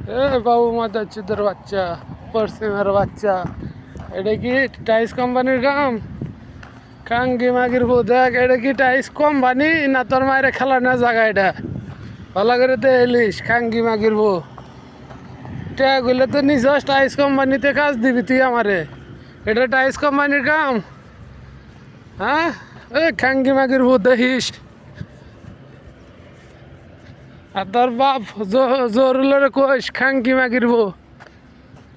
এ বাবু মাদাচ্চুদের বাচ্চা, পশ্চিমের বাচ্চা, এটা কি টাইস কোম্পানির কাম? কাঙ্গি মাগির বউ দেখ, এটা কি টাইস কোম্পানি না তোর মায়ের খেলানোর জায়গা? এটা ভালো করে তো এলিস কাঙ্গি মাগির বউ। গুলো তো নিজ টাইস কোম্পানিতে কাজ দিবি তুই আমারে? এটা টাইস কোম্পানির কাম? হ্যাঁ, এ কাঙ্গি মাগির বউ দেখিস। আর তোর বাপ জোরুলের কোষ খাঙ্কি মাগির বউ।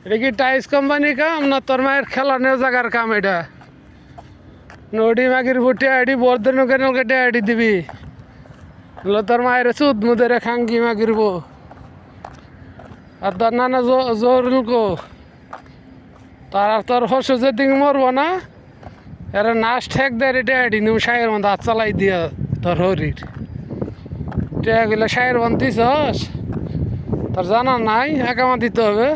এটা কি টাইস কোম্পানির কাম না তোর মায়ের খেলানোর জায়গার কাম? এটা নডি মাগির বউ টেয়াডি বর্ধন নৌকে টেয়াডি দিবি, তোর মায়ের সুদ মুদের খাঙ্কি মাগির বউ। আর তোর নানা জোরুল কো তোর হস যেদিন মরবো না, এরা নাচ ঠেক দেয় টেয়াডি নিউ সাহের মধ্যে হাত চালাই দিয়া তোর হরির টেয়াগুলো সাহের বন্ধ দিছস, তোর জানা নাই? একামা দিতে হবে।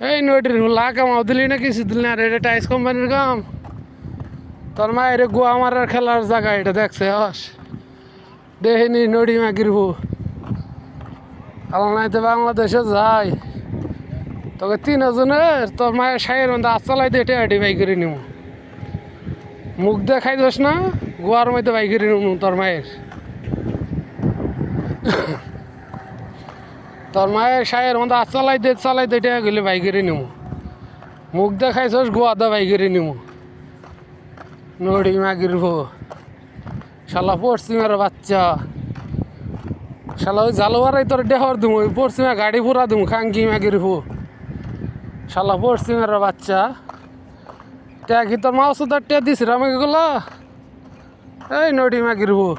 এই নদীর হুলা একামাও দিলি না, কিছু দিলি না। আর এটা টাইস কোম্পানির কাম? তোর মায়ের গোয়া মারার খেলার জায়গা এটা দেখছে হস? দেখিনি নদী মাগির বউ। আল্লাহ বাংলাদেশে যায় তোকে 3 জনের তোর মায়ের সাহের মধ্যে হাত চালাই দিয়ে টেয়াডি বাই করে নিব। মুখ দেখাই দোস না, গোয়ার মধ্যে বাই করে নিব তোর মায়ের। তোর মায়ের সাহের মধ্যে হাত চালাই দিয়ে টেয়া গেলে বাই করে নিব। মুখ দেখাইছস গোয়া দা বাই করে নিব। নড়ি মাগির বউ, শালা পশ্চিমের বাচ্চা, শালা ওই জালোয়ারাই তোর ডেহর দিম, ওই পশ্চিমে গাড়ি পুরা দিম খাঙ্কি মাগির বউ। শালা পশ্চিমের বাচ্চা, ট্যা কি তোর মা ওষুধ ট্যা দিস আমাকে গুলো? এই নড়ি মাগির বউ,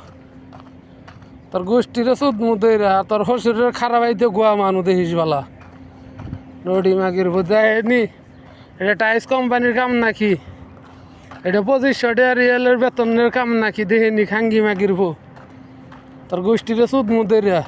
তোর গোষ্ঠীর সুদ মুদইরা তোর শ্বশুরের খারাপ আইতে গোয়া মানু দেখিস বালা। নড়ি মাগির বউ দেয়নি। এটা টাইস কোম্পানির কাম নাকি? এটা 2500 টাকা রিয়েলের বেতনের কাম নাকি? দেখিনি খাঙ্গি মাগির বউ, তোর গোষ্ঠীর সুদ মুদইরা।